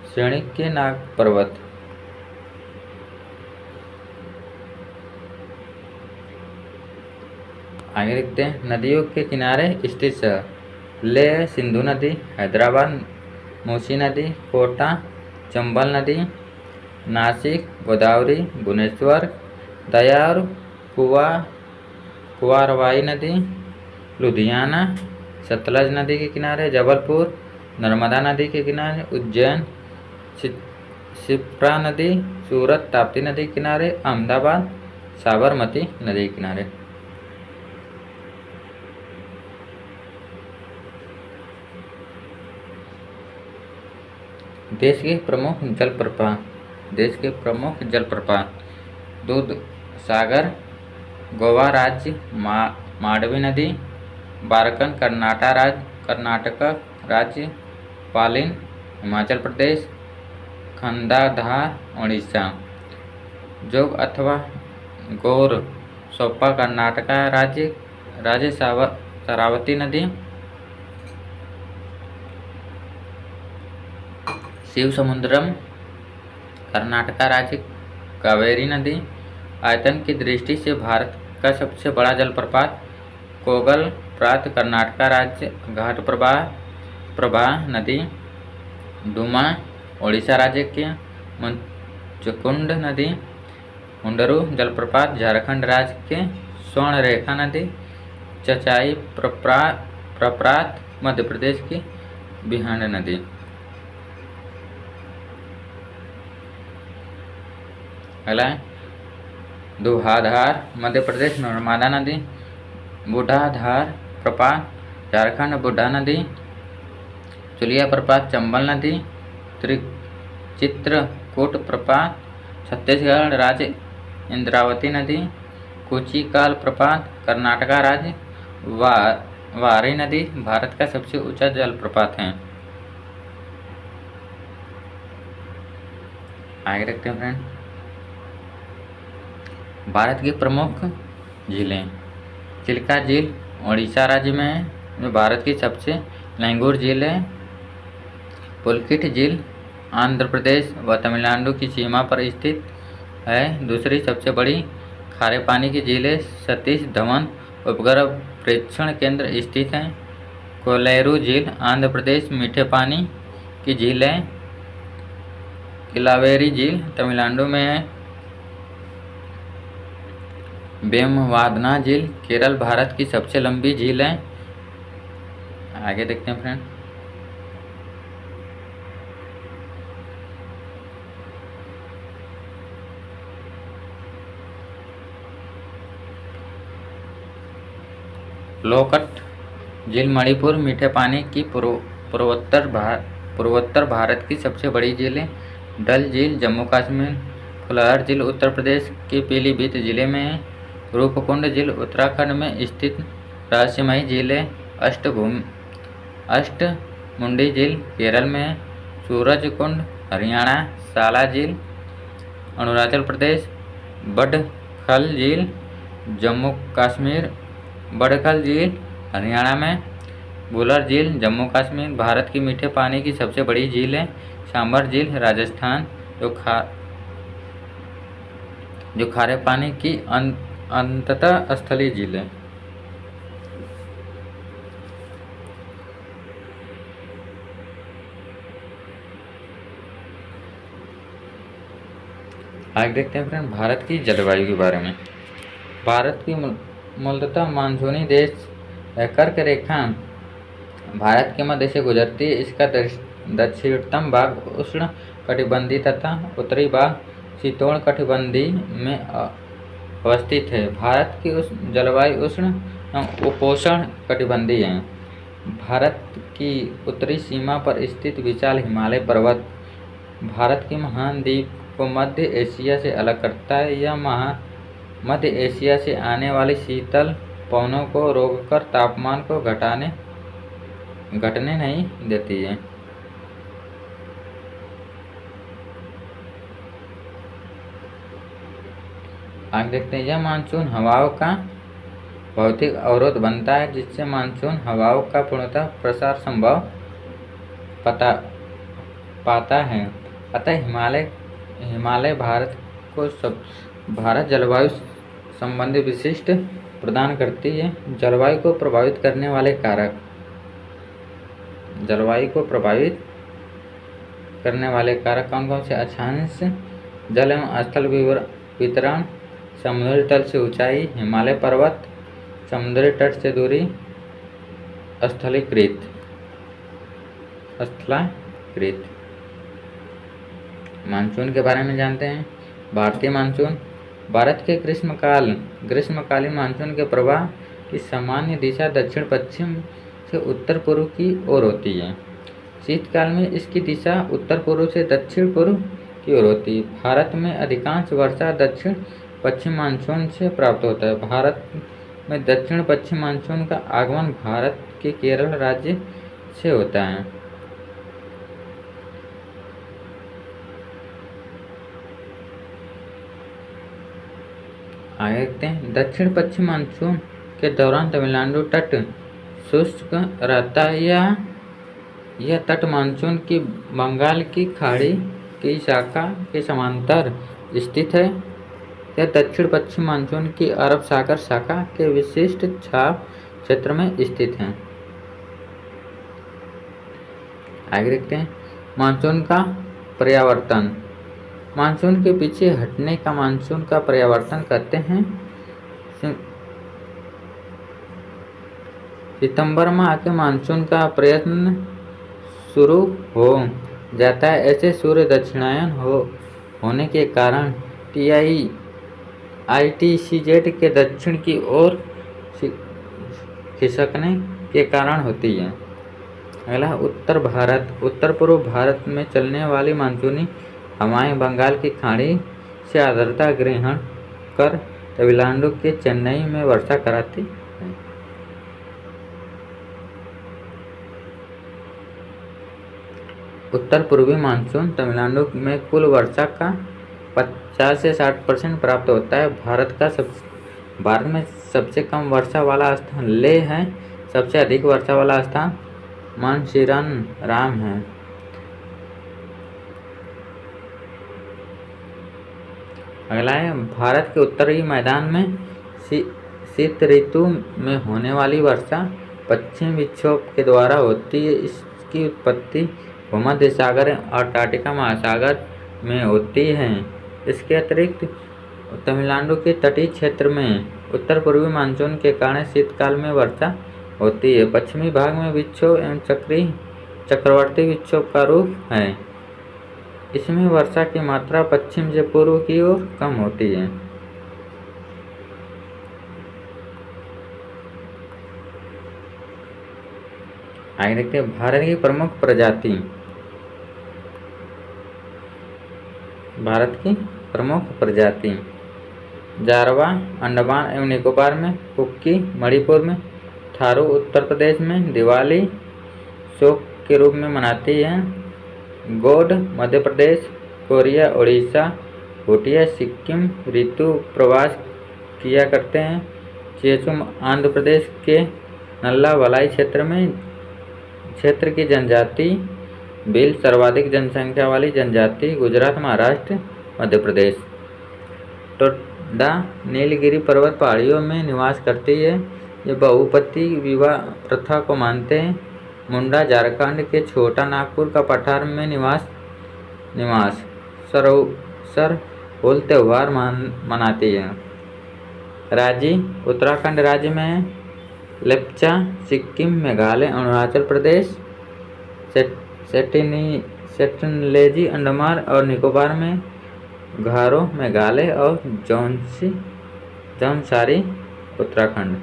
श्रेणी के नाग पर्वत। आगे देखते हैं नदियों के किनारे स्थित शहर। लेह, सिंधु नदी, हैदराबाद, मूसी नदी, कोटा, चंबल नदी, नासिक, गोदावरी, भुवनेश्वर, दयार, कुवारवाई नदी, लुधियाना, सतलज नदी के किनारे जबलपुर, नर्मदा नदी के किनारे उज्जैन, शिप्रा नदी, सूरत, ताप्ती नदी के किनारे अहमदाबाद, साबरमती नदी के किनारे। देश के प्रमुख जलप्रपात दूध सागर गोवा राज्य, मांडवी नदी, बारकन कर्नाटक राज्य, पालिन हिमाचल प्रदेश, खंडाधार उड़ीसा, जोग अथवा गौर सोप्पा कर्नाटक राज्य, शरावती नदी, शिवसमुद्रम कर्नाटक राज्य, कावेरी नदी। आयतन की दृष्टि से भारत का सबसे बड़ा जलप्रपात कोगल प्रात कर्नाटक राज्य, घाट प्रभा नदी, डुमा ओडिशा राज्य के, मंचकुंड नदी, हुंडरू जलप्रपात झारखंड राज्य के, स्वर्णरेखा नदी, चचाई प्रपात मध्य प्रदेश की, बिहांड नदी। अगला है दुहाधार मध्य प्रदेश, नर्मदा नदी, बूढ़ाधार प्रपात झारखंड, बूढ़ा नदी, चुलिया प्रपात चंबल नदी, चित्रकूट प्रपात छत्तीसगढ़ राज्य, इंद्रावती नदी, कुचिकाल प्रपात कर्नाटक राज्य, वारी नदी भारत का सबसे ऊंचा जलप्रपात है। आगे देखते हैं फ्रेंड, भारत की प्रमुख झीलें। चिल्का झील ओडिशा राज्य में है, जो भारत की सबसे लंगूर झील है। पुलकिट झील आंध्र प्रदेश व तमिलनाडु की सीमा पर स्थित है। दूसरी सबसे बड़ी खारे पानी की झील है। सतीश धवन उपग्रह प्रेक्षण केंद्र स्थित है। कोलेरू झील आंध्र प्रदेश मीठे पानी की झील है। किलावेरी झील तमिलनाडु में है। वेमवादना झील केरल भारत की सबसे लंबी झील है। आगे देखते हैं फ्रेंड, लोकट झील मणिपुर मीठे पानी की पूर्वोत्तर भारत की सबसे बड़ी झील है। डल झील जम्मू कश्मीर। फुलहर झील उत्तर प्रदेश के पीलीभीत जिले में है। रूपकुंड झील उत्तराखंड में स्थित रहस्यमयी झील है। अष्टमुंडी झील केरल में है। सूरजकुंड हरियाणा। साला झील अरुणाचल प्रदेश। बडखल झील जम्मू कश्मीर। बडखल झील हरियाणा में। बुलर झील जम्मू कश्मीर भारत की मीठे पानी की सबसे बड़ी झील है। सांबर झील राजस्थान जो खारे पानी की अंततः स्थलीय झील है। आगे देखते हैं फ्रेंड भारत की जलवायु के बारे में। भारत की मूलतः मानसूनी देश है। कर्क रेखा भारत के मध्य से गुजरती है। इसका दक्षिणतम भाग उष्ण कटिबंधीय तथा उत्तरी भाग शीतोष्ण कटिबंधीय में अवस्थित है। भारत की जलवायु उष्ण उपोष्ण कटिबंधीय है। भारत की उत्तरी सीमा पर स्थित विशाल हिमालय पर्वत भारत के महाद्वीप को मध्य एशिया से अलग करता है। यह मध्य एशिया से आने वाली शीतल पवनों को रोककर तापमान को घटने नहीं देती है। आगे देखते हैं, यह मानसून हवाओं का भौतिक अवरोध बनता है, जिससे मानसून हवाओं का पूर्णतः प्रसार संभव पाता है। अतः हिमालय भारत जलवायु संबंधी विशिष्ट प्रदान करती है। जलवायु को प्रभावित करने वाले कारक कौन कौन से? अक्षांश, जल एवं स्थल वितरण, समुद्री तल से ऊंचाई, हिमालय पर्वत, समुद्री तट से दूरी, स्थलीकृत। मानसून के बारे में जानते हैं। भारतीय मानसून भारत के ग्रीष्मकालीन मानसून के प्रवाह की सामान्य दिशा दक्षिण पश्चिम से उत्तर पूर्व की ओर होती है। शीतकाल में इसकी दिशा उत्तर पूर्व से दक्षिण पूर्व की ओर होती है। भारत में अधिकांश वर्षा दक्षिण पश्चिम मानसून से प्राप्त होता है। भारत में दक्षिण पश्चिम मानसून का आगमन भारत के केरल राज्य से होता है। आगे देखते हैं, दक्षिण पश्चिम मानसून के दौरान तमिलनाडु तट शुष्क रहता है। यह तट मानसून की बंगाल की खाड़ी की शाखा के समांतर स्थित है। यह दक्षिण पश्चिम मानसून की अरब सागर शाखा के विशिष्ट छाव क्षेत्र में स्थित है। आगे देखते हैं, मानसून का पर्यावर्तन। मानसून के पीछे हटने का मानसून का पर्यावर्तन कहते हैं। सितंबर माह के मानसून का प्रयत्न शुरू हो जाता है। ऐसे सूर्य दक्षिणायन होने के कारण ITCZ के दक्षिण की ओर खिसकने के कारण होती है। अगला, उत्तर भारत। उत्तर पूर्व भारत में चलने वाली मानसूनी हवाएं बंगाल की खाड़ी से आर्द्रता ग्रहण कर तमिलनाडु के चेन्नई में वर्षा कराती है। उत्तर पूर्वी मानसून तमिलनाडु में कुल वर्षा का 50 से 60% प्राप्त होता है। भारत में सबसे कम वर्षा वाला स्थान लेह है। सबसे अधिक वर्षा वाला स्थान मानसीराम है। अगला है, भारत के उत्तरी मैदान में शीत ऋतु में होने वाली वर्षा पश्चिम विक्षोभ के द्वारा होती है। इसकी उत्पत्ति भूमध्य सागर और अंटार्कटिका महासागर में होती है। इसके अतिरिक्त तमिलनाडु के तटीय क्षेत्र में उत्तर पूर्वी मानसून के कारण शीतकाल में वर्षा होती है। पश्चिमी भाग में विक्षोभ एवं चक्रवर्ती विक्षोभ का रूप है। इसमें वर्षा की मात्रा पश्चिम से पूर्व की ओर कम होती है। आगे देखते हैं, भारत की प्रमुख प्रजाति। भारत की प्रमुख प्रजाति जारवा अंडमान एवं निकोबार में, कुक्की मणिपुर में, थारू उत्तर प्रदेश में दिवाली शोक के रूप में मनाती है। गौड़ मध्य प्रदेश, कोरिया उड़ीसा, भूटिया सिक्किम ऋतु प्रवास किया करते हैं। चेचुम आंध्र प्रदेश के नल्ला वलाई क्षेत्र की जनजाति। भील सर्वाधिक जनसंख्या वाली जनजाति गुजरात, महाराष्ट्र, मध्य प्रदेश। टोडा नीलगिरी पर्वत पहाड़ियों में निवास करती है। ये बहुपति विवाह प्रथा को मानते हैं। मुंडा झारखंड के छोटा नागपुर का पठार में निवास सर होल त्यौहार मनाती है। राजी उत्तराखंड राज्य में है। लेप्चा सिक्किम, मेघालय, अरुणाचल प्रदेश। सेटनलेजी अंडमान और निकोबार में, घारो मेघालय और जौनसारी उत्तराखंड।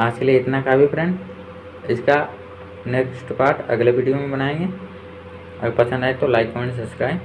आज के लिए इतना काफ़ी फ्रेंड। इसका नेक्स्ट पार्ट अगले वीडियो में बनाएंगे। अगर पसंद आए तो लाइक कमेंट सब्सक्राइब